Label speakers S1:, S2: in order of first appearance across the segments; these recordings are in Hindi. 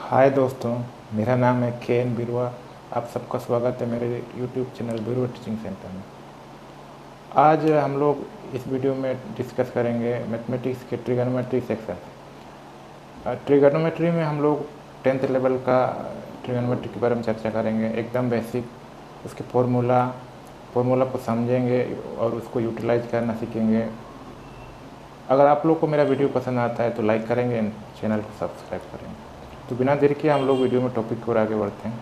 S1: हाय दोस्तों, मेरा नाम है केन बिरवा। आप सबका स्वागत है मेरे यूट्यूब चैनल बिरवा टीचिंग सेंटर में। आज हम लोग इस वीडियो में डिस्कस करेंगे मैथमेटिक्स के ट्रिगोनोमेट्री सेक्शन। ट्रिगोनोमेट्री में हम लोग 10th लेवल का ट्रिगोनोमेट्री के बारे में चर्चा करेंगे, एकदम बेसिक। उसके फॉर्मूला को समझेंगे और उसको यूटिलाइज करना सीखेंगे। अगर आप लोग को मेरा वीडियो पसंद आता है तो लाइक करेंगे, चैनल को सब्सक्राइब करेंगे। तो बिना देर के हम लोग वीडियो में टॉपिक की ओर आगे बढ़ते हैं।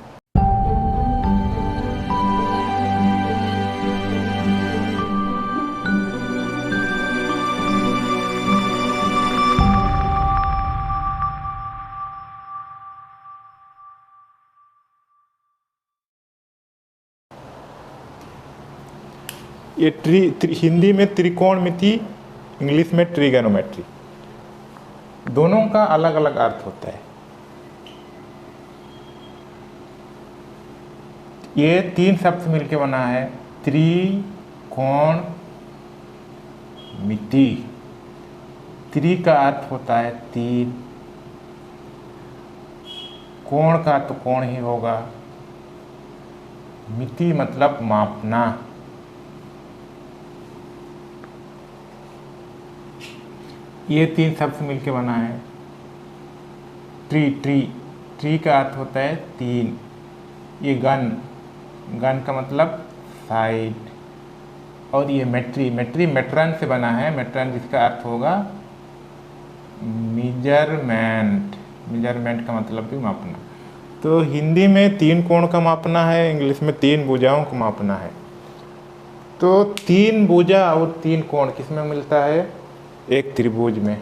S1: ये हिंदी में त्रिकोणमिति, इंग्लिश में ट्रिगोनोमेट्री, दोनों का अलग अलग अर्थ होता है। ये तीन शब्द से मिलकर बना है त्रिकोणमिति। त्रि का अर्थ होता है तीन, कोण का तो कोण ही होगा, मिति मतलब मापना। ये तीन शब्द से मिलकर बना है ट्री का अर्थ होता है तीन। ये गन का मतलब साइड। और ये मेट्रन से बना है, मेट्रन जिसका अर्थ होगा मेजरमेंट का मतलब भी मापना। तो हिंदी में तीन कोण का मापना है, इंग्लिश में तीन भुजाओं को मापना है। तो तीन भुजा और तीन कोण किस में मिलता है? एक त्रिभुज में।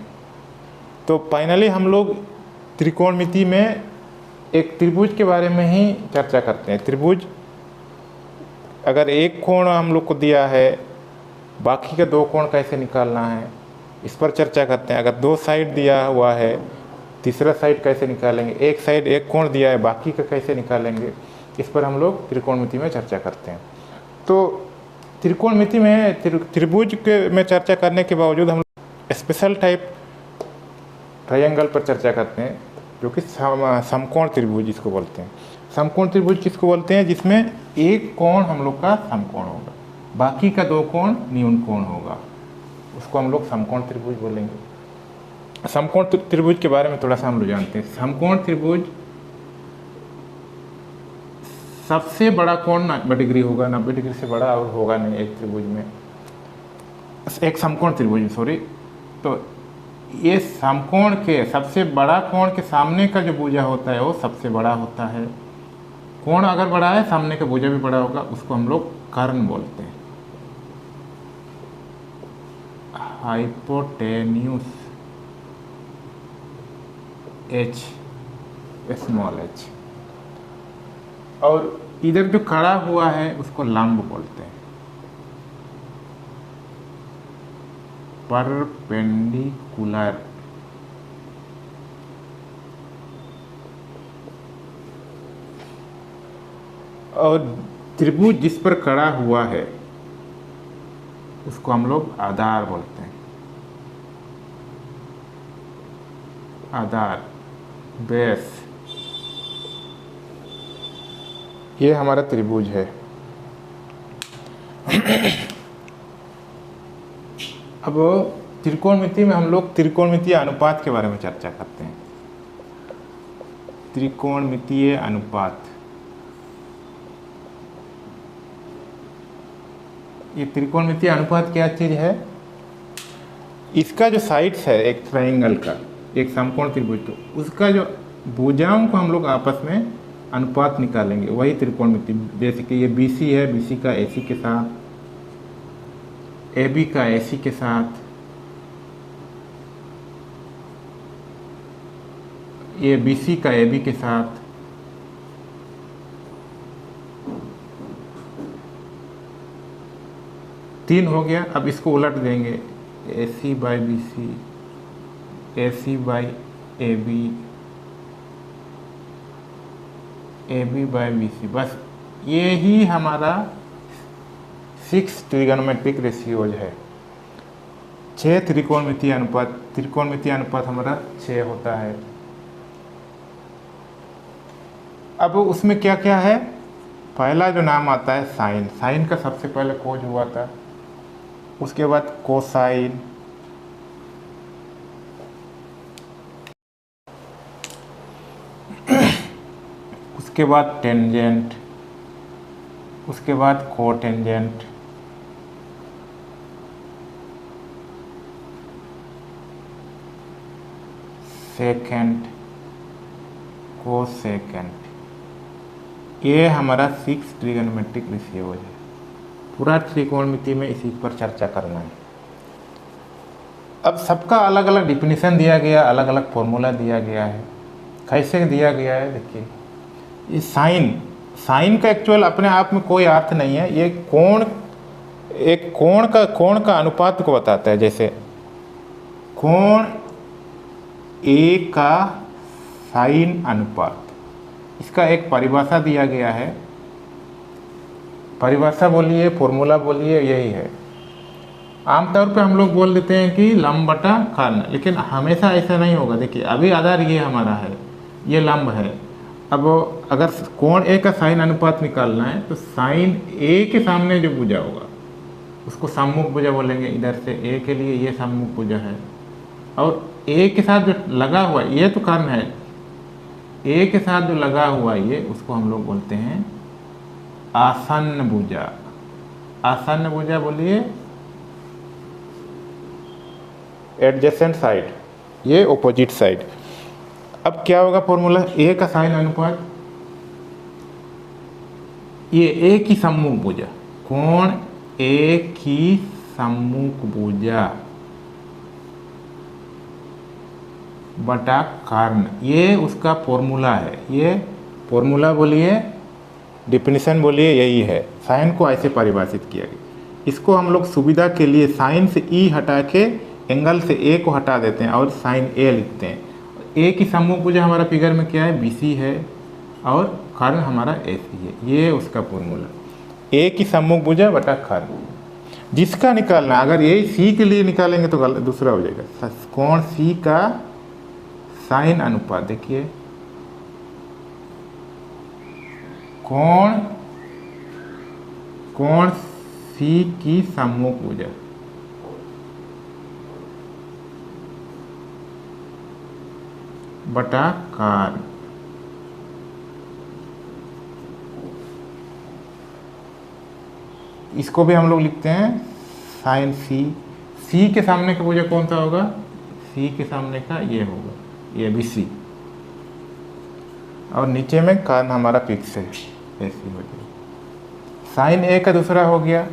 S1: तो फाइनली हम लोग त्रिकोणमिति में एक त्रिभुज के बारे में ही चर्चा करते हैं। त्रिभुज, अगर एक कोण हम लोग को दिया है, बाकी के दो कोण कैसे निकालना है इस पर चर्चा करते हैं। अगर दो साइड दिया हुआ है, तीसरा साइड कैसे निकालेंगे। एक साइड एक कोण दिया है, बाकी का कैसे निकालेंगे, इस पर हम लोग त्रिकोणमिति में चर्चा करते हैं। तो त्रिकोणमिति में त्रिभुज के में चर्चा करने के बावजूद हम स्पेशल टाइप ट्रायंगल पर चर्चा करते हैं, जो कि समकोण त्रिभुज जिसको बोलते हैं। समकोण त्रिभुज किसको बोलते हैं? जिसमें एक कोण हम लोग का समकोण होगा, बाकी का दो कोण न्यून कोण होगा, उसको हम लोग समकोण त्रिभुज बोलेंगे। समकोण त्रिभुज के बारे में थोड़ा सा हम लोग जानते हैं। समकोण त्रिभुज सबसे बड़ा कोण 90 डिग्री होगा, 90 डिग्री से बड़ा और होगा नहीं एक त्रिभुज में, एक समकोण त्रिभुज सॉरी। तो ये समकोण के सबसे बड़ा कोण के सामने का जो भुजा होता है वो सबसे बड़ा होता है। कोण अगर बड़ा है, सामने का भुजा भी बड़ा होगा, उसको हम लोग कर्ण बोलते हैं। Hypotenuse h, small h। और इधर जो खड़ा हुआ है उसको लंब बोलते हैं, परपेंडिकुलर। और त्रिभुज जिस पर खड़ा हुआ है उसको हम लोग आधार बोलते हैं। आधार, बेस, ये हमारा त्रिभुज है। अब त्रिकोणमिति में हम लोग त्रिकोणमितीय अनुपात के बारे में चर्चा करते हैं। त्रिकोणमितीय अनुपात, ये त्रिकोणमितीय अनुपात क्या चीज़ है? इसका जो साइड्स है एक ट्रायंगल का, एक समकोण त्रिभुज, तो उसका जो भुजाओं को हम लोग आपस में अनुपात निकालेंगे, वही त्रिकोणमिति। जैसे कि ये BC है, BC का AC के साथ, AB का AC के साथ, ये BC का AB के साथ, तीन हो गया। अब इसको उलट देंगे, AC by BC, AC by AB, AB by BC। बस ये ही हमारा 6 ट्रिगोनोमेट्रिक रेशियोज है। 6 त्रिकोणमितीय अनुपात हमारा 6 होता है। अब उसमें क्या क्या है, पहला जो नाम आता है साइन, साइन का सबसे पहले खोज हुआ था। उसके बाद कोसाइन, उसके बाद टेंजेंट, उसके बाद कोटेंजेंट, सेकेंड, कोसेकेंट। ये हमारा 6 ट्रिगोनोमेट्रिक रेशियोज है। पूरा त्रिकोणमिति में इसी पर चर्चा करना है। अब सबका अलग अलग डिफिनीशन दिया गया, अलग अलग फॉर्मूला दिया गया है। कैसे दिया गया है देखिए, ये साइन, साइन का एक्चुअल अपने आप में कोई अर्थ नहीं है। ये कोण, एक कोण का अनुपात को बताता है। जैसे कोण ए का साइन अनुपात, इसका एक परिभाषा दिया गया है। परिभाषा बोलिए, फॉर्मूला बोलिए, यही है। आमतौर पे हम लोग बोल देते हैं कि लंब बटा कर्ण, लेकिन हमेशा ऐसा नहीं होगा। देखिए अभी आधार ये हमारा है, ये लंब है। अब अगर कोण ए का साइन अनुपात निकालना है तो साइन ए के सामने जो भुजा होगा उसको सम्मुख भुजा बोलेंगे। इधर से ए के लिए ये सम्मुख भुजा है, और ए के साथ जो लगा हुआ है ये तो कर्ण है, ए के साथ जो लगा हुआ ये उसको हम लोग बोलते हैं आसन्न भुजा। आसन्न भुजा बोलिए, एडजेसेंट साइड, ये ऑपोजिट साइड। अब क्या होगा फॉर्मूला, ए का साइन अनुपात, ये ए की सम्मुख भुजा, कोण ए की सम्मुख भुजा बटा कर्ण, ये उसका फॉर्मूला है। ये फॉर्मूला बोलिए, डिफिनीशन बोलिए, यही है। साइन को ऐसे परिभाषित किया गया। इसको हम लोग सुविधा के लिए साइन से ई हटा के एंगल से ए को हटा देते हैं और साइन ए लिखते हैं। ए की सम्मुख भुजा हमारा फिगर में क्या है, बीसी है, और कर्ण हमारा एसी है। ये उसका फॉर्मूला, ए की सम्मुख भुजा बटा कर्ण। जिसका निकालना, अगर ये सी के लिए निकालेंगे तो दूसरा हो जाएगा। कोण सी का साइन अनुपात, देखिए कोण सी की सम्मुख भुजा बटा कर्ण। इसको भी हम लोग लिखते हैं साइन सी। सी के सामने का भुजा कौन सा होगा, सी के सामने का ये होगा, ये भी सी, और नीचे में कर्ण हमारा फिक्स है, ऐसी हो गई। साइन ए का दूसरा हो गया,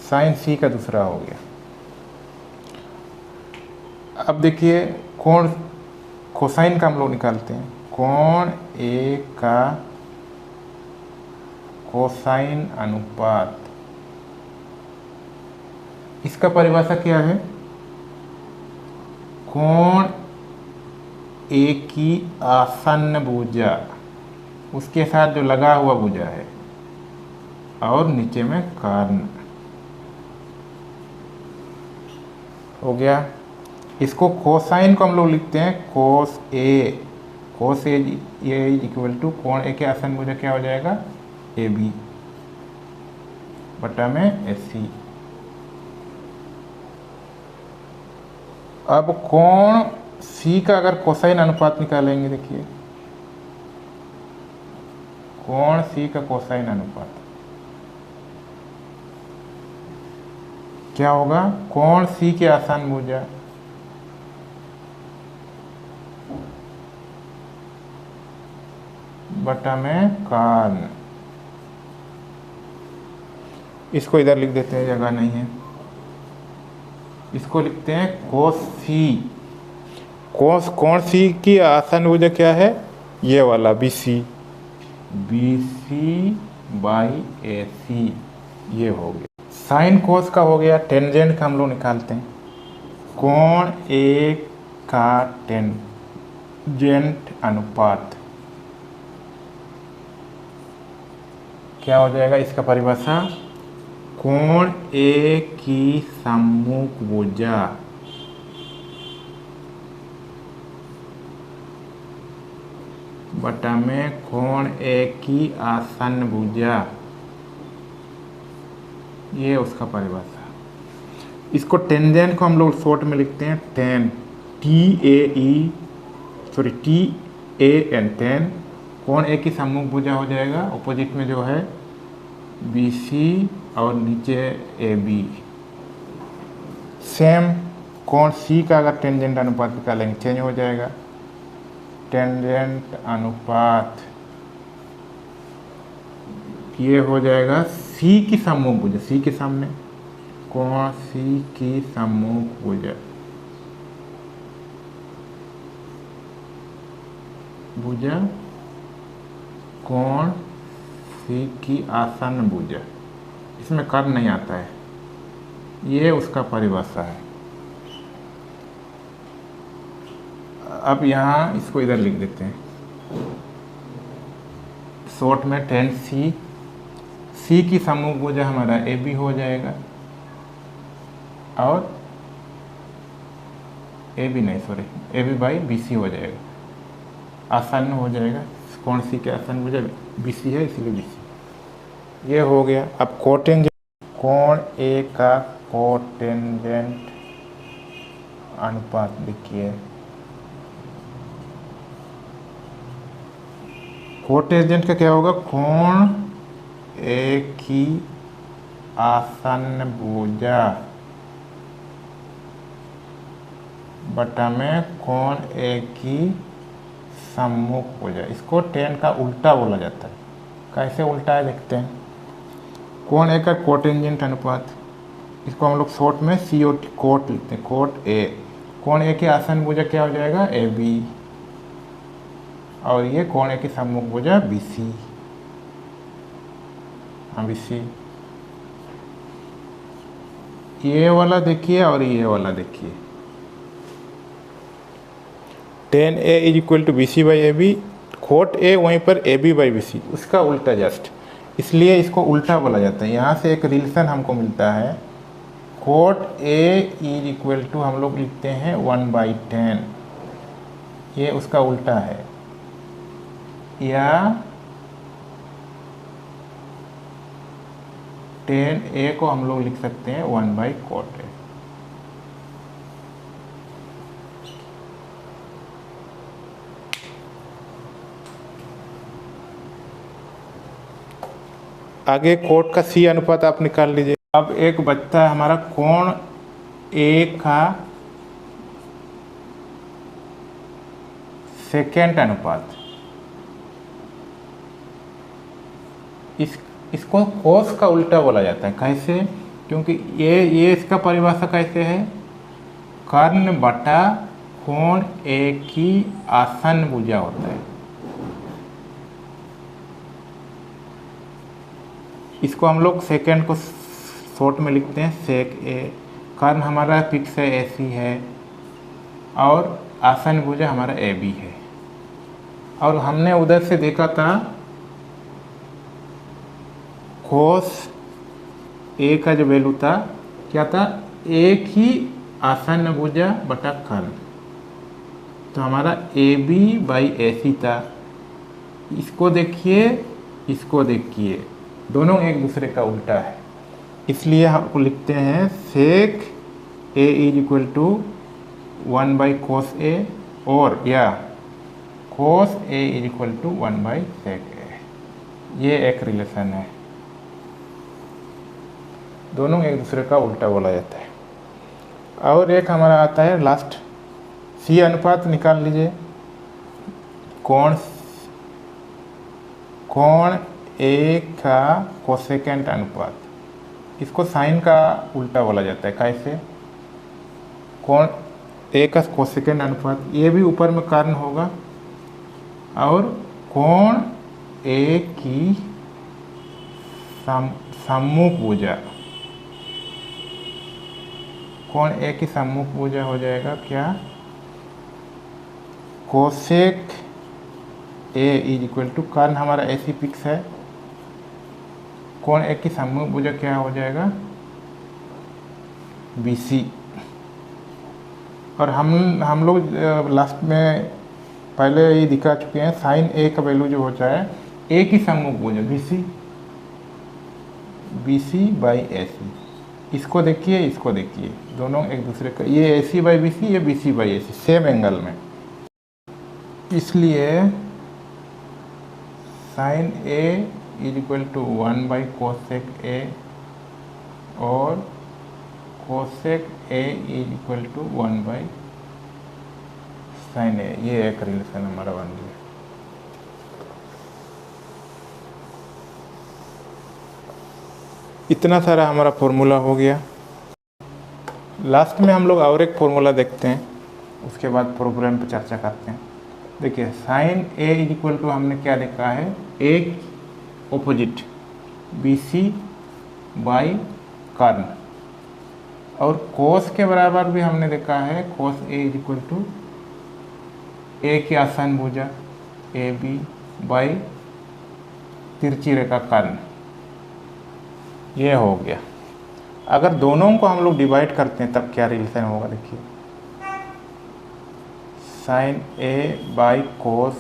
S1: साइन सी का दूसरा हो गया। अब देखिए कोण कोसाइन का हम लोग निकालते हैं। कोण ए का कोसाइन अनुपात, इसका परिभाषा क्या है, कोण ए की आसन्न भुजा, उसके साथ जो लगा हुआ भुजा है, और नीचे में कर्ण हो गया। इसको कोसाइन को हम लोग लिखते हैं कोस ए। कोस ए इक्वल टू कोण ए के आसन्न भुजा क्या हो जाएगा, ए बी बटा में एस सी। अब कोण सी का अगर कोसाइन अनुपात निकालेंगे, देखिए कोण सी का कोसाइन अनुपात क्या होगा, कोण सी के आसन्न भुजा बटा में कर्ण। इसको इधर लिख देते हैं, जगह नहीं है। इसको लिखते हैं कोस सी। कोण सी की आसन्न भुजा क्या है, ये वाला B C, B C by A C, ये हो गया। साइन कोस का हो गया। टेंजेंट का हम लोग निकालते हैं, कोण ए का टेंजेंट अनुपात क्या हो जाएगा, इसका परिभाषा कोण ए की सम्मुख भुजा बटा में कोण ए की आसन्न भुजा, ये उसका परिभाषा। इसको टेंजेंट को हम लोग शॉर्ट में लिखते हैं टेन, TAN, टेन। कोण ए की सम्मुख भुजा हो जाएगा, अपोजिट में जो है BC और नीचे AB। सेम कोण C का अगर टेंजेंट अनुपात निकालेंगे चेंज हो जाएगा। टेंजेंट अनुपात ये हो जाएगा C की सम्मुख भुजा, C के सामने कोण C की सम्मुख भुजा, कोण C की आसन्न भुजा, इसमें कर्ण नहीं आता है, ये उसका परिभाषा है। अब यहाँ इसको इधर लिख देते हैं शॉर्ट में 10C, C की सम्मुख भुजा हमारा AB हो जाएगा और AB बाई BC हो जाएगा, आसन्न हो जाएगा। कोण C के आसन्न भुजा BC है इसलिए BC, ये हो गया। अब कोटेंजेंट, कोण A का कोटेंजेंट अनुपात देखिए, कोटेंजेंट का क्या होगा, कोण A की आसन्न भुजा बटा में कोण A की सम्मुख भुजा। इसको टेन का उल्टा बोला जाता है। कैसे उल्टा है देखते हैं। कोण A का कोटेंजेंट अनुपात, इसको हम लोग शॉर्ट में COT कोट लिखते हैं, कोट A। कोण A की आसन्न भुजा क्या हो जाएगा, AB, और ये कोण A की सम्मुख भुजा BC, BC। ये वाला देखिए और ये वाला देखिए, tan A is equal to BC by AB, cot A वहीं पर AB बाई BC, उसका उल्टा जस्ट, इसलिए इसको उल्टा बोला जाता है। यहाँ से एक रिलेशन हमको मिलता है, cot A is equal to हम लोग लिखते हैं 1/10, ये उसका उल्टा है, या tan A को हम लोग लिख सकते हैं 1/cot A। आगे कोट का C अनुपात आप निकाल लीजिए। अब एक बचता है हमारा कोण A का सेकेंड अनुपात, इसको कोस का उल्टा बोला जाता है। कैसे, क्योंकि ये इसका परिभाषा कैसे है, कर्ण बटा कोण A की आसन्न भुजा होता है। इसको हम लोग सेकेंड को शॉर्ट में लिखते हैं सेक A। कर्ण हमारा फिक्स है AC है, और आसन्न भुजा हमारा AB है। और हमने उधर से देखा था कोस A का जो वैल्यू था क्या था, एक ही आसन्न भुजा बटा कर्ण, तो हमारा AB बाई AC था। इसको देखिए, इसको देखिए, दोनों एक दूसरे का उल्टा है, इसलिए हम लिखते हैं sec A is equal to 1/cos A, और या cos A is equal to 1/sec A। ये एक रिलेशन है, दोनों एक दूसरे का उल्टा बोला जाता है। और एक हमारा आता है लास्ट, C अनुपात निकाल लीजिए। कोण A का कोसेकेंट अनुपात, इसको साइन का उल्टा बोला जाता है। कैसे, कोण A का कोसेकेंट अनुपात, ये भी ऊपर में कर्ण होगा, और कोण A की सम्मुख भुजा, कोण A की सम्मुख भुजा हो जाएगा क्या, cosec A is equal to, कर्ण हमारा AC फिक्स है, कोण A की सम्मुख भुजा क्या हो जाएगा, BC। और हम लोग लास्ट में पहले ये दिखा चुके हैं, साइन ए का वैल्यू जो होता है एक ही सम्मुख भुज बी सी बाई ए सी। इसको देखिए, इसको देखिए, दोनों एक दूसरे का, ये ए सी बाई बी सी, ये B C by A C, same angle में। इसलिए sine A is equal to 1 by cosec A और cosec A is equal to 1 by sine A. ये एक रिलेशन हमारा बन गया। इतना सारा हमारा फॉर्मूला हो गया। लास्ट में हम लोग और एक फॉर्मूला देखते हैं, उसके बाद प्रोग्राम पर चर्चा करते हैं। देखिए sine A is equal to हमने क्या देखा है, एक ऑपोजिट बी सी बाई कर्न, और कोस के बराबर भी हमने देखा है, कोस ए इज इक्वल टू ए की आसान भुजा ए बी बाई तिरछी रेखा कर्न। ये हो गया। अगर दोनों को हम लोग डिवाइड करते हैं तब क्या रिलेशन होगा, देखिए sine A by cos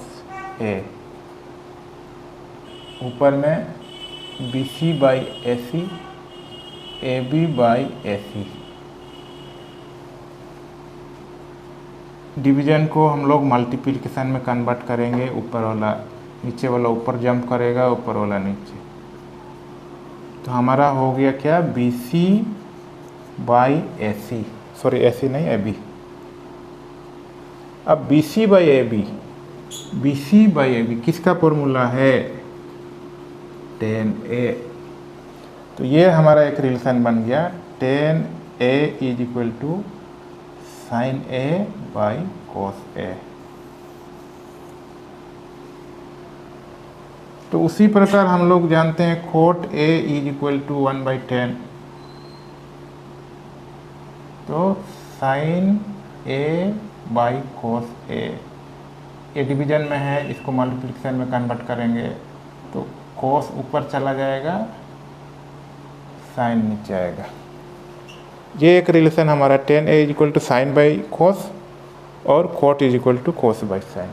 S1: A, ऊपर में B C by A C, A B by A C. Division को हम लोग मल्टीप्लिकेशन में कन्वर्ट करेंगे, ऊपर वाला नीचे वाला ऊपर जंप करेगा, ऊपर वाला नीचे। तो हमारा हो गया क्या, B C by A C, sorry A C नहीं, ए बी। अब B C by A B, B C by A B किसका फॉर्मूला है, टेन ए। तो ये हमारा एक रिलेशन बन गया, tan A is equal to sine A by cos A. तो उसी प्रकार हम लोग जानते हैं cot A is equal to 1 by 10। तो साइन ए बाई कोस ए, ये डिवीजन में है, इसको मल्टीप्लिकेशन में कन्वर्ट करेंगे तो कोस ऊपर चला जाएगा, साइन नीचे आएगा। ये एक रिलेशन हमारा 10 A is equal to sine by cos और cot is equal to cos by sine.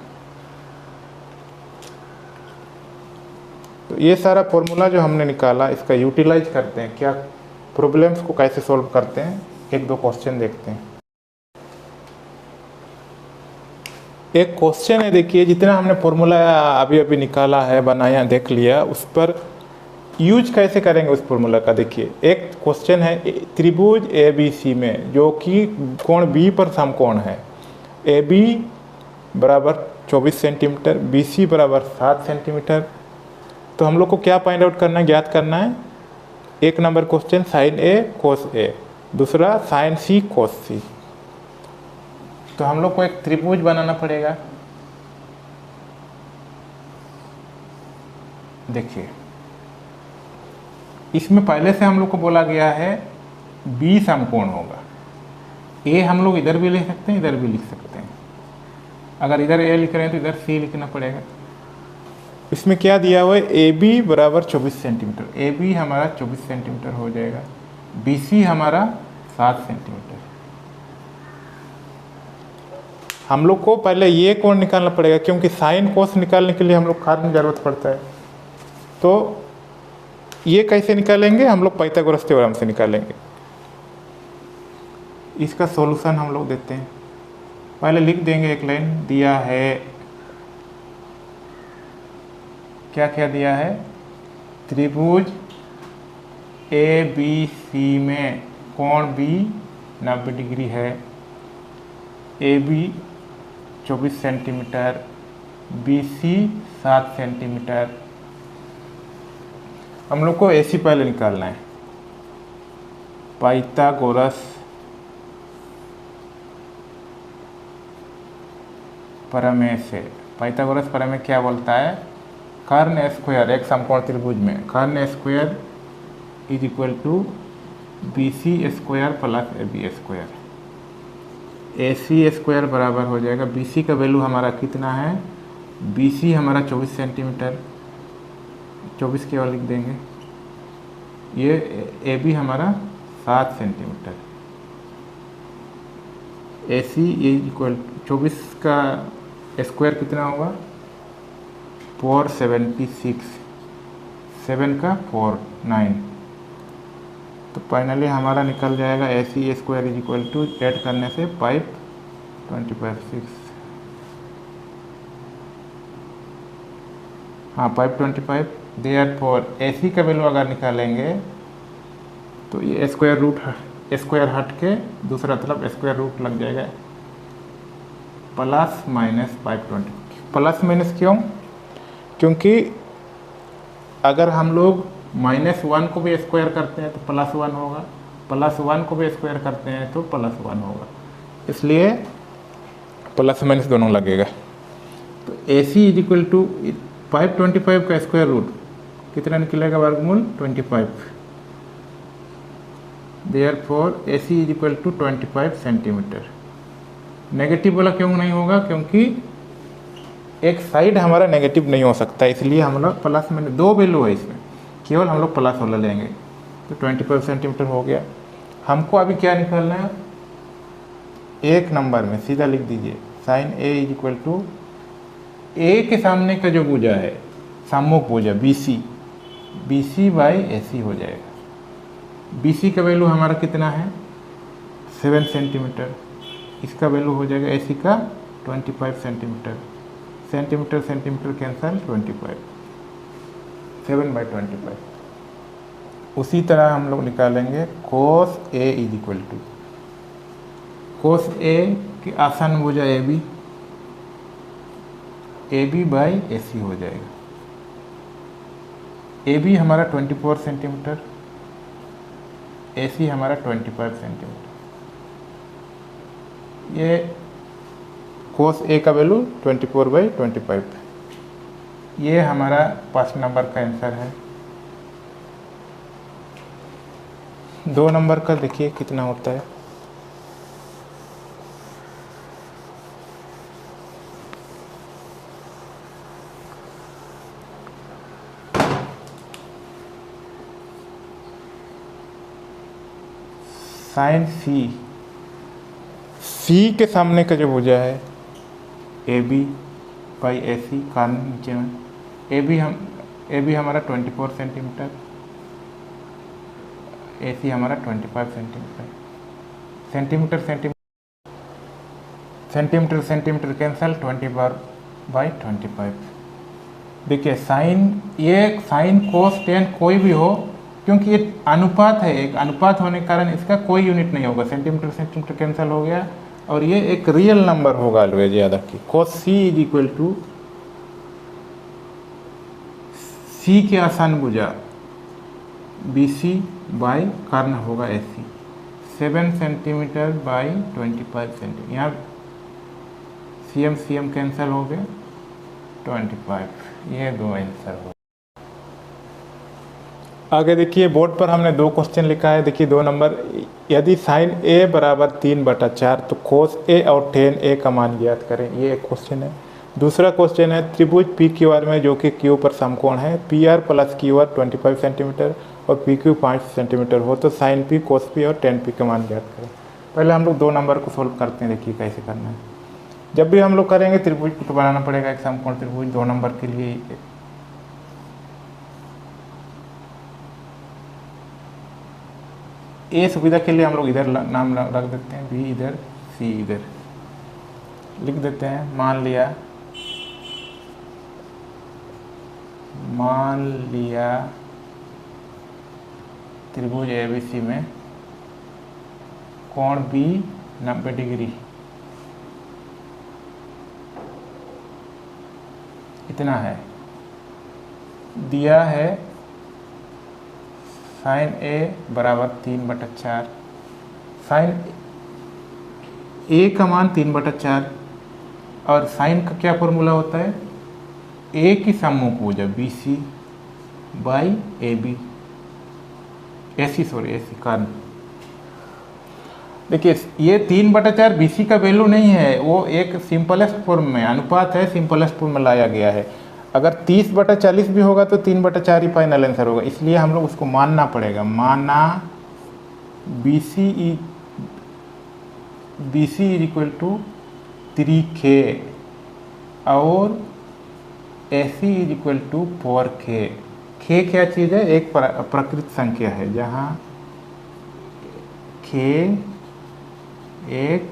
S1: तो ये सारा फॉर्मूला जो हमने निकाला, इसका यूटिलाइज करते हैं, क्या प्रॉब्लम्स को कैसे सॉल्व करते हैं, एक दो क्वेश्चन देखते हैं। एक क्वेश्चन है, देखिए जितना हमने फॉर्मूला अभी अभी निकाला है, बनाया, देख लिया, उस पर यूज कैसे करेंगे उस फॉर्मूला का। देखिए एक क्वेश्चन है, त्रिभुज ए बी सी में जो कि कोण बी पर समकोण है, ए बी बराबर 24 सेंटीमीटर, बी सी बराबर 7 सेंटीमीटर। तो हम लोग को क्या फाइंड आउट करना है, ज्ञात करना है। एक नंबर क्वेश्चन साइन ए कोस ए, दूसरा साइन सी कोस सी। तो हम लोग को एक त्रिभुज बनाना पड़ेगा। देखिए इसमें पहले से हम लोग को बोला गया है बी समकोण होगा। ए हम लोग इधर भी लिख सकते हैं, इधर भी लिख सकते हैं। अगर इधर ए लिख रहे हैं तो इधर सी लिखना पड़ेगा। इसमें क्या दिया हुआ है, ए बी बराबर 24 सेंटीमीटर, ए बी हमारा 24 सेंटीमीटर हो जाएगा, बी सी हमारा 7 सेंटीमीटर। हम लोग को पहले ये कोण निकालना पड़ेगा, क्योंकि साइन कोस निकालने के लिए हम लोग कर्न जरूरत पड़ता है। तो ये कैसे निकालेंगे, हम लोग पाइथागोरस थ्योरम से निकालेंगे। इसका सॉल्यूशन हम लोग देते हैं, पहले लिख देंगे, एक लाइन दिया है, क्या क्या दिया है, त्रिभुज ए बी सी में कोण बी 90 डिग्री है, A B 24 centimetre, B C 7 centimetre. हम लोग को ए सी पहले निकालना है, पाइथागोरस प्रमेय से। पाइथागोरस प्रमेय क्या बोलता है, कर्ण स्क्वायर, एक समकोण त्रिभुज में कर्ण square is equal to B C square plus A B square. A C square बराबर हो जाएगा, बी सी का वैल्यू हमारा कितना है, बी सी हमारा 24 सेंटीमीटर, 24 केवल लिख देंगे। ये ए बी हमारा 7 सेंटीमीटर, ए सी इक्वल 24 का स्क्वायर कितना होगा 476, 7 का 4 9। तो फाइनली हमारा निकल जाएगा AC square is equal to add करने से 525 6, हाँ 525। देयरफॉर AC का वैल्यू अगर निकालेंगे तो ये स्क्वायर हट के दूसरा तरफ स्क्वायर रूट लग जाएगा, प्लस माइनस 520। प्लस माइनस क्यों? क्योंकि अगर हम लोग -1 को भी स्क्वायर करते हैं तो +1 होगा, +1 को भी स्क्वायर करते हैं तो +1 होगा, इसलिए प्लस माइनस दोनों लगेगा। तो AC इज इक्वल टू 525 का स्क्वायर रूट कितना निकलेगा, वर्गमूल 25। Therefore AC is equal to 25 centimetre. Negative वाला क्यों नहीं होगा? क्योंकि एक साइड हमारा नेगेटिव नहीं हो सकता, इसलिए हम लोग प्लस में 2 वैल्यू है इसमें, केवल हम लोग प्लस वाला लेंगे। तो 25 सेंटीमीटर हो गया। हमको अभी क्या निकालना है, एक नंबर में सीधा लिख दीजिए sine A is equal to A के सामने का जो भुजा है सम्मुख भुजा BC बाई AC हो जाएगा। BC का वैल्यू हमारा कितना है 7 सेंटीमीटर, इसका वैल्यू हो जाएगा AC का 25 सेंटीमीटर। Centimetre cancel 25, 7/25। उसी तरह हम लोग निकालेंगे cos A is equal to cos A की आसान भुजा AB बाई AC हो जाएगा। AB हमारा 24 सेंटीमीटर, AC हमारा 25 सेंटीमीटर। ये cos A का वैल्यू 24/25। ये हमारा 5 नंबर का आंसर है। 2 नंबर का देखिए कितना होता है। साइन C के सामने का जो भुजा है AB बाई AC का नीचे में AB हमारा 24 सेंटीमीटर, AC हमारा 25 सेंटीमीटर। Centimetre cancel 20/25। देखिए ये साइन कोस टेन कोई भी हो, क्योंकि ये अनुपात है, एक अनुपात होने के कारण इसका कोई यूनिट नहीं होगा। सेंटीमीटर कैंसिल हो गया और ये एक रियल नंबर होगा ऑलवेज, याद रखिए। cos C is equal to C के आसान भुजा BC बाई कर्ण होगा AC, 7 सेंटीमीटर बाई 25 सेंटीमीटर। यहाँ CM कैंसिल हो गए 25। ये 2 आंसर हो। आगे देखिए बोर्ड पर हमने 2 क्वेश्चन लिखा है। देखिए 2 नंबर, यदि साइन A बराबर 3/4 तो cos A और tan A का मान ज्ञात करें। ये एक क्वेश्चन है। दूसरा क्वेश्चन है त्रिभुज PQR में जो कि Q पर समकोण है, PR प्लस QR 25 सेंटीमीटर और PQ 5 सेंटीमीटर हो तो साइन P cos P और tan P का मान ज्ञात करें। पहले हम लोग 2 नंबर को सोल्व करते हैं। देखिए कैसे करना है। जब भी हम लोग करेंगे त्रिभुज को तो बनाना पड़ेगा एक समकोण त्रिभुज। 2 नंबर के लिए ए सुविधा के लिए हम लोग इधर नाम रख देते हैं, B इधर, C इधर लिख देते हैं। मान लिया त्रिभुज ABC में कोण B 90 डिग्री, इतना है। दिया है साइन A बराबर 3/4, साइन A का मान 3/4 और साइन का क्या फॉर्मूला होता है, A की सम्मुख भुजा BC बाई AC कर्ण। देखिए ये 3/4 BC का वैल्यू नहीं है, वो एक सिंपलेस्ट फॉर्म में अनुपात है, सिंपलेस्ट फॉर्म में लाया गया है। अगर 30/40 भी होगा तो 3/4 ही फाइनल आंसर होगा, इसलिए हम लोग उसको मानना पड़ेगा। माना BC is equal to 3K और A C is equal to 4k। k क्या चीज़ है? एक प्रकृत संख्या है, जहाँ k एक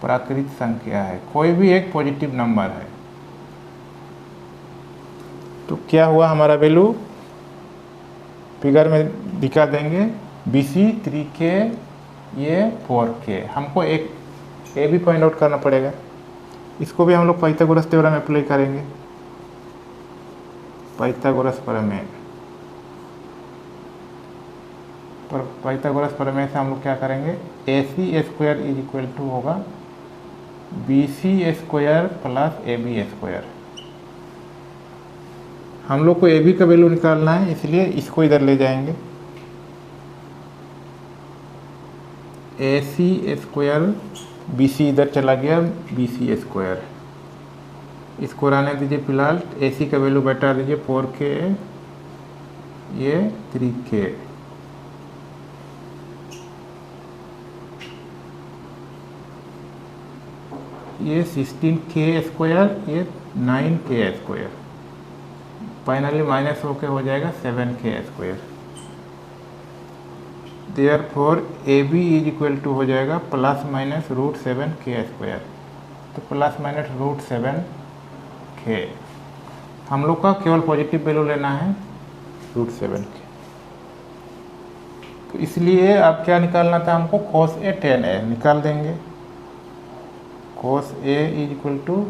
S1: प्राकृत संख्या है, कोई भी एक पॉजिटिव नंबर है। तो क्या हुआ हमारा वैल्यू? फिगर में दिखा देंगे, BC 3k, ये 4k। हमको एक ए भी पॉइंट आउट करना पड़ेगा। इसको भी हम लोग पाइथागोरस थ्योरम अप्लाई करेंगे। पाइथागोरस प्रमेय, पर पाइथागोरस प्रमेय से हम लोग क्या करेंगे? AC square is equal to होगा BC square plus AB square. हम लोग को AB का वैल्यू निकालना है, इसलिए इसको इधर ले जाएंगे। AC स्क्वायर, BC इधर चला गया, BC स्क्वायर। इसको रहने दीजिए फिलहाल। AC का वैल्यू बैठा दीजिए 4k, ये 3k। ये 16k स्क्वायर, ये 9k स्क्वायर। फाइनली माइनस होके हो जाएगा 7k square. Therefore AB is equal to हो जाएगा प्लस माइनस √7k स्क्वायर। तो प्लस माइनस √7k। हम लोग का केवल पॉजिटिव वैल्यू लेना है, √7k। तो इसलिए अब क्या निकालना था हमको? cos A tan A निकाल देंगे। cos A is equal to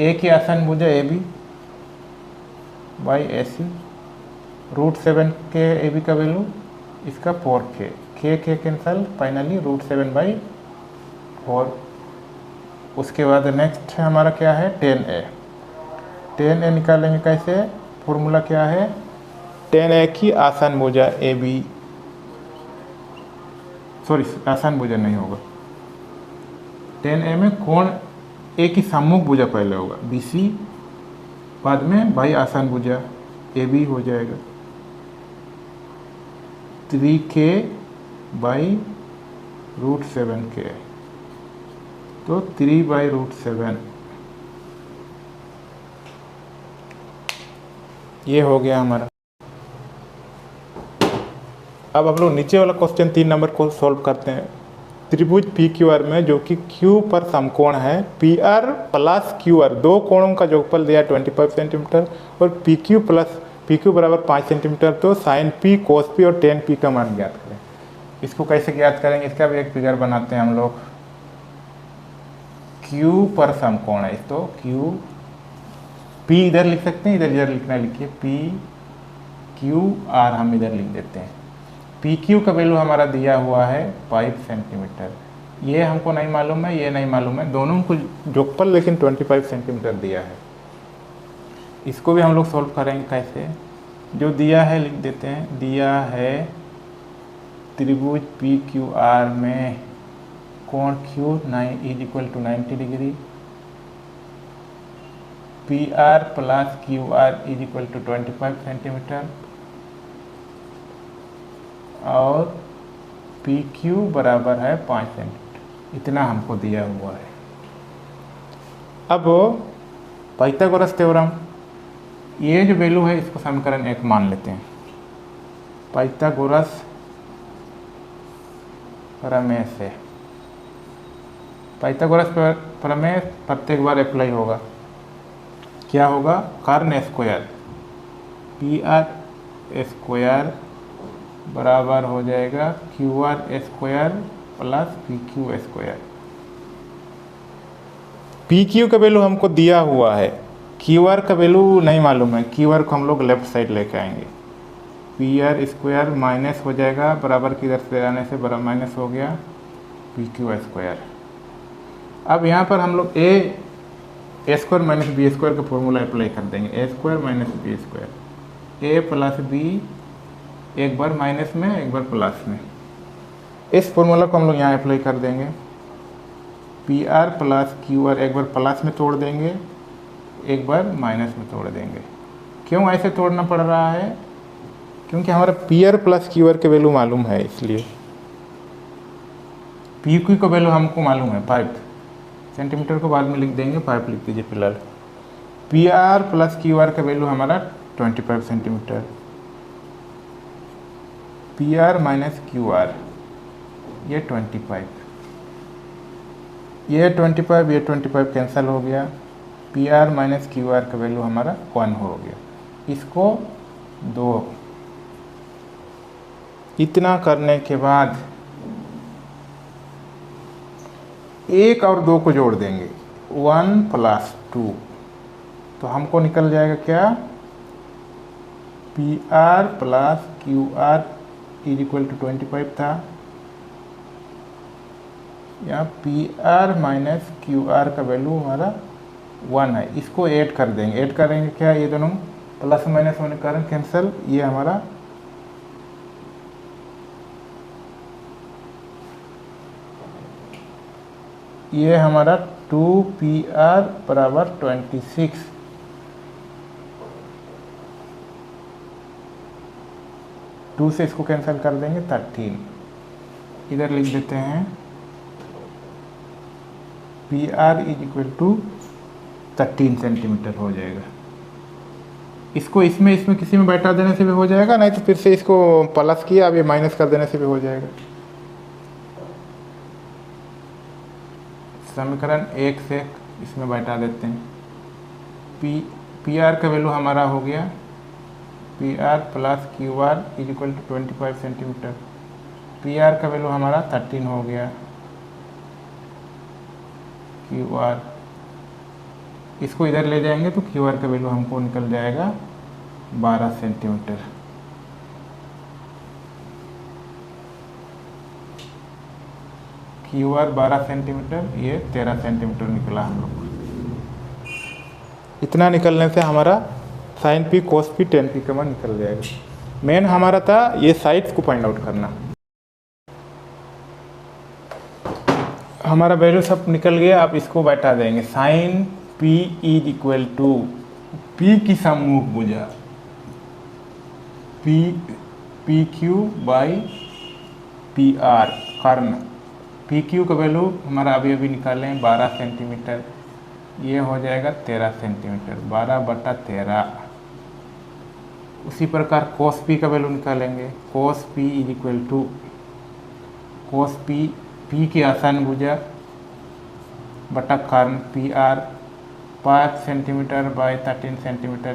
S1: A की आसान भुजा AB by AC, √7k AB का वैल्यू, इसका 4k, k कैंसल, फाइनली √7/4। उसके बाद नेक्स्ट है हमारा क्या है? tan A। tan A निकालेंगे कैसे? फॉर्मूला क्या है? tan A की आसान भुजा AB, सॉरी आसान भुजा नहीं होगा, tan A में कोण A की सम्मुख भुजा पहले होगा, BC, बाद में बाई आसान भुजा AB हो जाएगा 3k बाई √7k। तो 3/√7 ये हो गया हमारा। अब हम लोग नीचे वाला क्वेश्चन 3 नंबर को सॉल्व करते हैं। त्रिभुज PQR में जो कि Q पर समकोण है, PR प्लस QR, दो कोणों का जोगफल दिया 25 सेंटीमीटर, और PQ बराबर 5 सेंटीमीटर। तो sin P, cos P और tan P का मान ज्ञात करें। इसको कैसे ज्ञात करेंगे? इसका भी एक फिगर बनाते हैं हम लोग। Q पर समकोण है, तो P इधर लिख सकते हैं, इधर लिखना, लिखिए PQR, हम इधर लिख देते हैं। PQ का वैल्यू हमारा दिया हुआ है 5 सेंटीमीटर। ये हमको नहीं मालूम है, ये नहीं मालूम है, दोनों को जोगफल लेकिन 25 सेंटीमीटर दिया है। इसको भी हम लोग सॉल्व करेंगे कैसे? जो दिया है लिख देते हैं। दिया है त्रिभुज PQR में कोण Q इज इक्वल टू 90 डिग्री, PR plus QR is equal to 25 centimetre, और PQ बराबर है 5 सेंटीमीटर। इतना हमको दिया हुआ है। अब पाइथागोरस थ्योरम, ये जो वैल्यू है इसको समीकरण 1 मान लेते हैं। पाइथागोरस प्रमेय से, पाइथागोरस प्रमेय प्रत्येक बार अप्लाई होगा। क्या होगा? कर्ण स्क्वायर PR स्क्वायर बराबर हो जाएगा QR square plus PQ square. PQ का वैल्यू हमको दिया हुआ है, QR का वैल्यू नहीं मालूम है। QR को हम लोग लेफ्ट साइड लेके आएंगे। PR स्क्वायर माइनस हो जाएगा, बराबर की इधर से आने से बराबर माइनस हो गया PQ स्क्वायर। अब यहाँ पर हम लोग A square minus B square का फॉर्मूला अप्लाई कर देंगे। A square minus B square, A plus B, एक बार माइनस में एक बार प्लस में। इस फॉर्मूला को हम लोग यहाँ अप्लाई कर देंगे। PR प्लस QR एक बार प्लस में तोड़ देंगे, एक बार माइनस में तोड़ देंगे। क्यों ऐसे तोड़ना पड़ रहा है? क्योंकि हमारा PR प्लस QR के वैल्यू मालूम है, इसलिए PQ का वैल्यू हमको मालूम है 5। सेंटीमीटर को बाद में लिख देंगे, पाइप लिख दीजिए फिलहाल। P R plus Q R का वैल्यू हमारा 25 centimetre, P R minus Q are ये 25, ये 25 कैंसिल हो गया, P R minus Q R का वैल्यू हमारा 1 हो गया। इसको 2, इतना करने के बाद 1 और 2 को जोड़ देंगे, 1 प्लस 2, तो हमको निकल जाएगा क्या, P R plus Q R is equal to 25 था, या P R minus Q R का वैल्यू हमारा 1 है। इसको ऐड कर देंगे, ऐड करेंगे क्या, ये दोनों प्लस माइनस होने के कारण कैंसिल, ये हमारा ये हमारा 2PR बराबर 26, टू से इसको कैंसिल कर देंगे 13, इधर लिख देते हैं PR is equal to 13 centimetre हो जाएगा। इसको इसमें किसी में बैठा देने से भी हो जाएगा, नहीं तो फिर से इसको प्लस किया, अब ये माइनस कर देने से भी हो जाएगा। समीकरण 1 से इसमें बैठा देते हैं। पी आर का वैल्यू हमारा हो गया P R plus Q R is equal to 25 centimetre, P R का वैल्यू हमारा 13 हो गया, क्यू आर इसको इधर ले जाएंगे तो क्यू आर का वैल्यू हमको निकल जाएगा 12 सेंटीमीटर। क्यू आर 12 सेंटीमीटर, ये 13 सेंटीमीटर निकला हम लोग। इतना निकलने से हमारा sign P cos P ten P का मान निकल जाएगा। मेन हमारा था ये साइड्स को फाइंड आउट करना। हमारा वैल्यू सब निकल गया, आप इसको बैठा देंगे। Sine P is equal to P की सम्मुख भुजा P Q by P R कर्ण। पी क्यू का वैल्यू हमारा अभी निकाले हैं 12 सेंटीमीटर, ये हो जाएगा 13 सेंटीमीटर, 12/13। उसी प्रकार कोस पी का वैल्यू निकालेंगे। Cos P is equal to cos P की आसान भुजा बटा कर्ण P R 5 centimeter by 13 centimeter,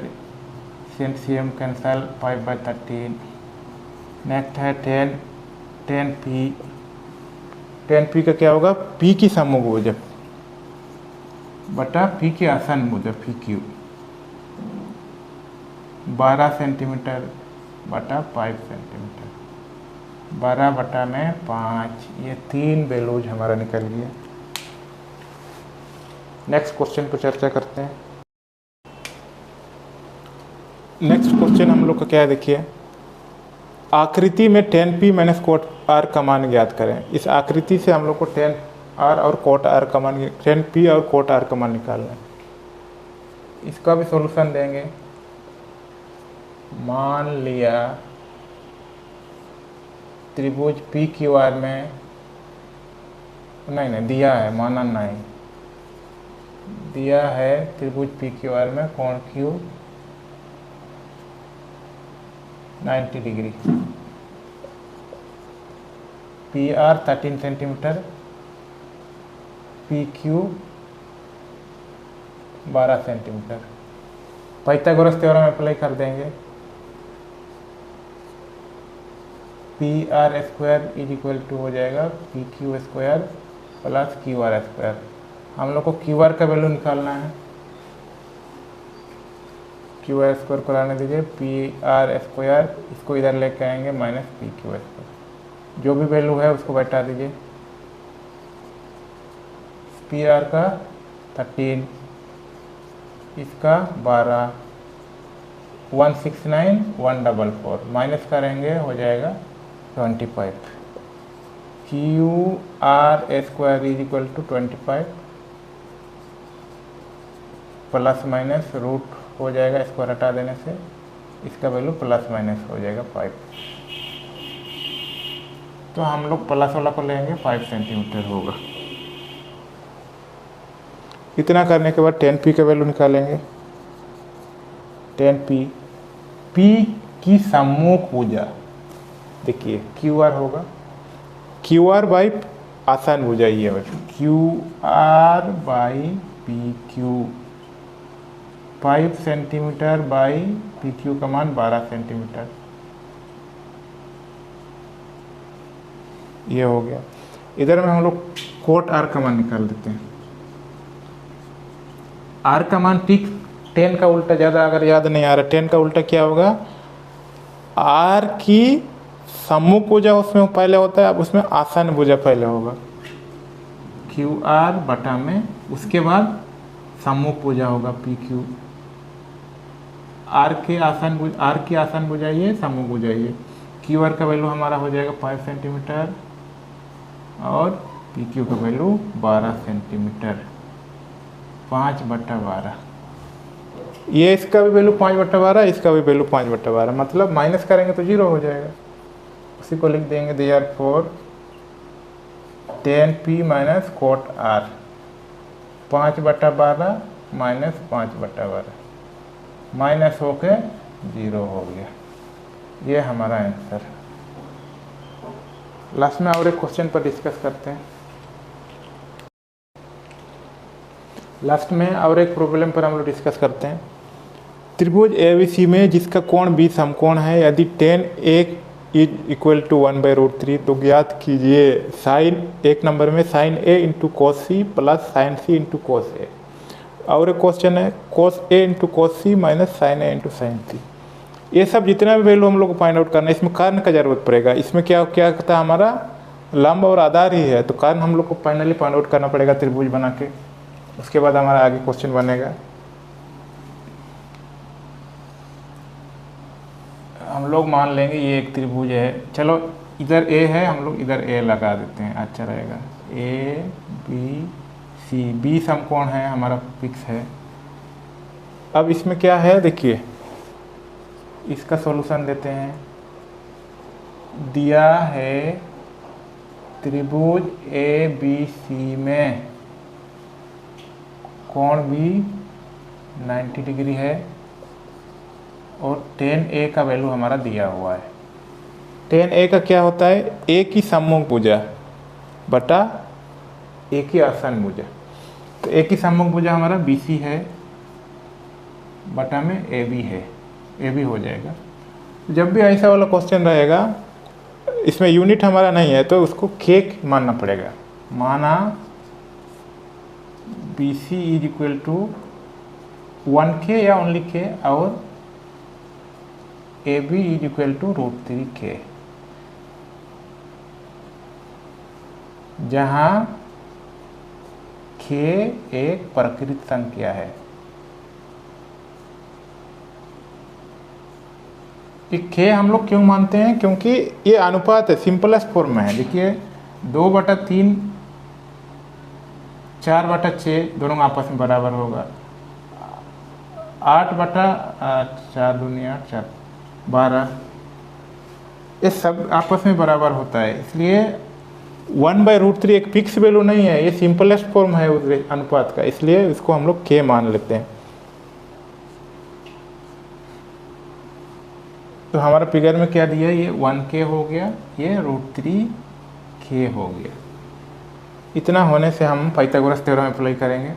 S1: same cancel 5/13। Next है 10 पी का क्या होगा, पी की सम्मुख भुजा बटा पी की आसान भुजा पी क्यू 12 सेंटीमीटर बटा 5 सेंटीमीटर, 12/5। ये 3 वैल्यूज हमारा निकल गया। नेक्स्ट क्वेश्चन पर चर्चा करते हैं। नेक्स्ट क्वेश्चन हम लोग का क्या है, देखिए आकृति में tan P minus cot R का मान ज्ञात करें। इस आकृति से हम लोग को tan R और कोट R का मान, tan P और कोट R का मान निकालना है। इसका भी सॉल्यूशन देंगे। मान लिया त्रिभुज पी क्यू आर में, नहीं दिया है, माना नहीं, दिया है त्रिभुज पी क्यू आर में कोण Q 90 degree, P R 13 centimetre, P Q 12 centimetre. Pythagoras theorem apply कर देंगे। P R square is equal to हो जाएगा P Q square plus Q R square. हम लोग को क्यू आर का वैल्यू निकालना है। क्यू आर स्क्वायर को लाने दीजिए, पी आर स्क्वायर इसको इधर लेके आएंगे माइनस पी क्यू स्क्वायर, जो भी वैल्यू है उसको बैठा दीजिए। पी आर का 13, इसका 12, 169 144 माइनस करेंगे हो जाएगा 25। Q R square is equal to 25 plus minus root हो जाएगा, इसको हटा देने से इसका वैल्यू प्लस माइनस हो जाएगा 5। तो हम लोग प्लस वाला को लेंगे, 5 सेंटीमीटर होगा। इतना करने के बाद 10p का वैल्यू निकालेंगे। 10p p की सम्मुख भुजा, देखिए QR होगा, QR बाई आसान भुजा ही है, QR by PQ, 5 centimeter by PQ का मान 12 सेंटीमीटर, ये हो गया। इधर में हम लोग कोट R का मान निकाल देते हैं। R का मान ठीक 10 का उल्टा, ज़्यादा अगर याद नहीं आ रहा 10 का उल्टा क्या होगा, R की सम्मुख भुजा उसमें पहले होता है, अब उसमें आसान भुजा पहले होगा, QR बटा में, उसके बाद सम्मुख भुजा होगा PQ। R की आसान भुजा ये, सम्मुख भुजा ये। QR का वैल्यू हमारा हो जाएगा 5 सेंटीमीटर और PQ का वैल्यू 12 सेंटीमीटर, 5/12। ये इसका भी वैल्यू 5/12, इसका भी वैल्यू 5/12, मतलब माइनस करेंगे तो 0 हो जाएगा। उसी को लिख देंगे therefore 10p minus cot R, 5/12 minus 5/12, minus होके 0 हो गया। ये हमारा आंसर। लास्ट में और एक क्वेश्चन पर डिस्कस करते हैं। लास्ट में और एक प्रॉब्लम पर हम लोग डिस्कस करते हैं। त्रिभुज ABC में जिसका कोण B समकोण है, यदि tan A is equal to 1/√3 तो ज्ञात कीजिए साइन, एक नंबर में sine A into cos C plus sine C into cos A। और एक क्वेश्चन है cos A into cos C minus sine A into sine C। ये सब जितना भी वैल्यू हम लोग को फाइंड आउट करना है, इसमें कारण का जरूरत पड़ेगा। इसमें क्या क्या कहता है, हमारा लंब और आधार ही है, तो कारण हम लोग को फाइनली फाइंड आउट करना पड़ेगा त्रिभुज बना के, उसके बाद हमारा आगे क्वेश्चन बनेगा। हम लोग मान लेंगे ये एक त्रिभुज है, चलो इधर A है, हम लोग इधर A लगा देते हैं, अच्छा रहेगा। ABC, B समकोण है, हमारा फिक्स है। अब इसमें क्या है देखिए, इसका सॉल्यूशन देते हैं। दिया है त्रिभुज ABC में कोण भी 90 डिग्री है और tan A का वैल्यू हमारा दिया हुआ है। tan A का क्या होता है, A की सम्मुख भुजा बटा A की आसान भुजा। तो A की सम्मुख भुजा हमारा BC है बटा में AB है, AB हो जाएगा। जब भी ऐसा वाला क्वेश्चन रहेगा, इसमें यूनिट हमारा नहीं है तो उसको K मानना पड़ेगा। माना BC is equal to 1K या ओनली K और AB is equal to √3K, जहाँ K एक प्रकृत संख्या है। ये K हम लोग क्यों मानते हैं, क्योंकि ये अनुपात है, सिंपलेस्ट फॉर्म में है। देखिए 2/3 4/6 दोनों आपस में बराबर होगा, 8/4 दूनी 8 4 12, ये सब आपस में बराबर होता है। इसलिए 1/√3 एक फिक्स वैल्यू नहीं है, ये सिंपलेस्ट फॉर्म है उस अनुपात का, इसलिए इसको हम लोग K मान लेते हैं। तो हमारा फिगर में क्या दिया, ये 1K हो गया, ये √3K हो गया। इतना होने से हम पाइथागोरस थ्योरम अप्लाई करेंगे।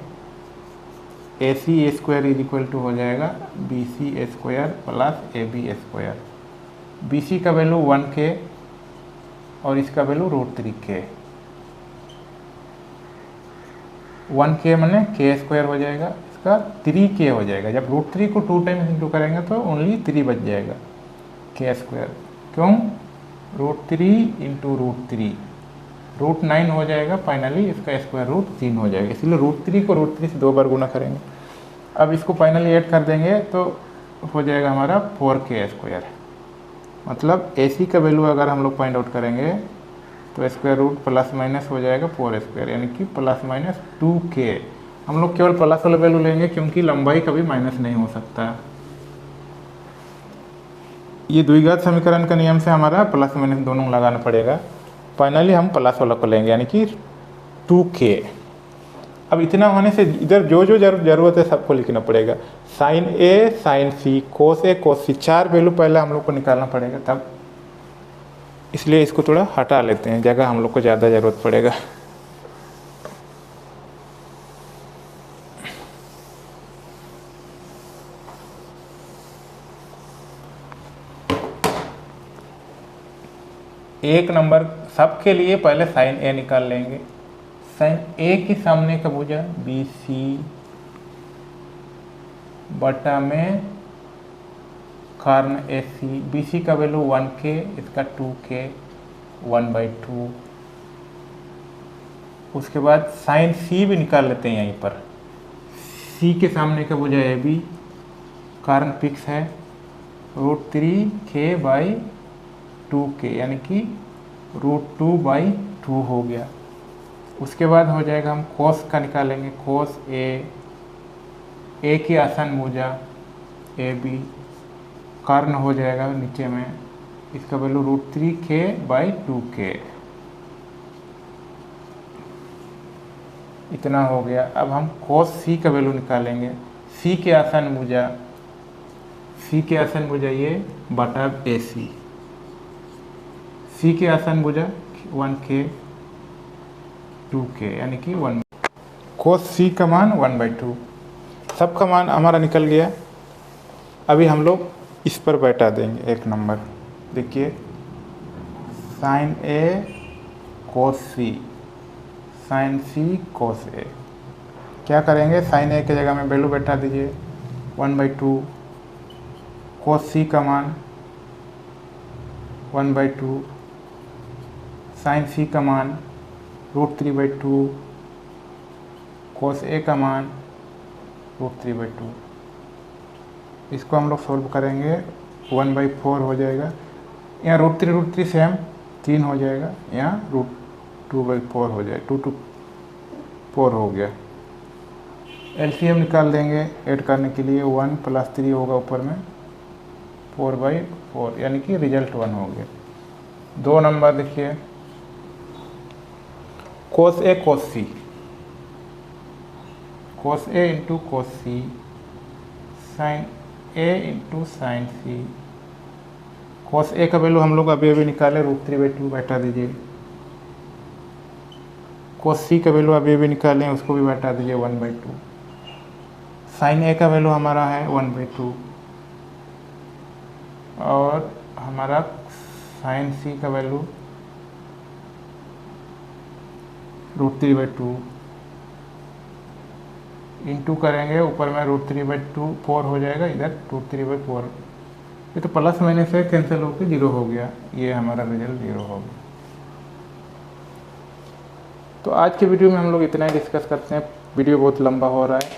S1: AC² इज इक्वल टू हो जाएगा BC² प्लस AB²। BC का वैल्यू 1K और इसका वैल्यू √3K। 1K मैंने K² हो जाएगा, इसका 3K हो जाएगा। जब √3 को 2 टाइम्स इंटू करेंगे तो ओनली 3 बच जाएगा, K²। क्यों, √3 इंटू √3 √9 हो जाएगा, फाइनली इसका स्क्वायर रूट 3 हो जाएगा, इसलिए √3 को √3 से 2 बार गुना करेंगे। अब इसको फाइनली ऐड कर देंगे तो हो जाएगा हमारा 4K²। मतलब AC का वैल्यू अगर हम लोग फाइंड आउट करेंगे तो स्क्वायर रूट प्लस माइनस हो जाएगा 4², यानी कि प्लस माइनस 2K। हम लोग केवल प्लस वाला वैल्यू लेंगे क्योंकि लंबाई कभी माइनस नहीं हो सकता। ये द्विघात समीकरण का नियम से हमारा प्लस माइनस दोनों लगाना पड़ेगा। फाइनली हम प्लस वाला को लेंगे, यानी कि 2K। अब इतना होने से इधर जो जो ज़रूरत है सबको लिखना पड़ेगा। साइन ए साइन सी कोस ए कोस सी, 4 वैल्यू पहले हम लोग को निकालना पड़ेगा तब, इसलिए इसको थोड़ा हटा लेते हैं, जगह हम लोग को ज़्यादा ज़रूरत पड़ेगा। एक नंबर सबके लिए पहले साइन ए निकाल लेंगे। साइन ए के सामने का भुजा बी सी बटा में कर्ण ए सी, बी सी का वैल्यू 1k, इसका 2k, 1/2। उसके बाद साइन सी भी निकाल लेते हैं यहीं पर। सी के सामने का भुजा ए बी, कर्ण फिक्स है, √3k/2k यानी कि √2/2 हो गया। उसके बाद हो जाएगा हम कोस का निकालेंगे, कोस ए की आसन भुजा ए बी, कर्ण हो जाएगा नीचे में, इसका वैल्यू √3k/2k, इतना हो गया। अब हम कोस सी का वैल्यू निकालेंगे। सी के आसन भुजा, सी के आसन भुजा ये बटा ए सी, सी के आसन भुजा 1k 2k यानी कि 1, कोस सी का मान 1/2, सब का मान हमारा निकल गया। अभी हम लोग इस पर बैठा देंगे एक नंबर। देखिए साइन ए कोस सी, साइन सी कोस ए, क्या करेंगे, साइन ए की जगह में वैल्यू बैठा दीजिए 1/2, कोस सी का मान 1/2, साइन सी का मान √3/2, कोस ए का मान √3/2। इसको हम लोग सोल्व करेंगे 1/4 हो जाएगा, यहाँ √3 सेम 3 हो जाएगा, यहाँ √2/4 हो जाएगा, 2 to 4 हो गया। एलसीएम निकाल देंगे ऐड करने के लिए, 1 + 3 होगा ऊपर में 4/4 यानी कि रिजल्ट 1 हो गया। 2 नंबर देखिए, कोस ए कोस सी, कोस ए इंटू कोस सी, साइन ए इंटू साइन सी, कोस ए का वैल्यू हम लोग अभी निकाले √3/2 बैठा दीजिए, कोस सी का वैल्यू अभी निकालें उसको भी बैठा दीजिए 1/2, साइन ए का वैल्यू हमारा है 1/2 और हमारा साइन सी का वैल्यू √3/2 इंटू करेंगे, ऊपर में √3/2 4 हो जाएगा, इधर √3/4, ये तो प्लस माइनस से कैंसिल होकर 0 हो गया, ये हमारा रिजल्ट 0 हो गया। तो आज के वीडियो में हम लोग इतना ही डिस्कस करते हैं, वीडियो बहुत लंबा हो रहा है।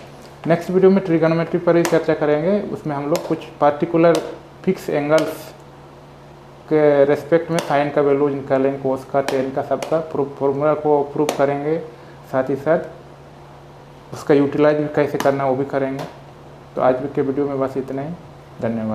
S1: नेक्स्ट वीडियो में ट्रिगोनोमेट्री पर ही चर्चा करेंगे, उसमें हम लोग कुछ पार्टिकुलर फिक्स एंगल्स के रेस्पेक्ट में साइन का वैल्यू निकालेंगे, कोस का, टेन का, सबका फॉर्मूला को प्रूव करेंगे, साथ ही साथ उसका यूटिलाइज कैसे करना वो भी करेंगे। तो आज के वीडियो में बस इतना ही, धन्यवाद।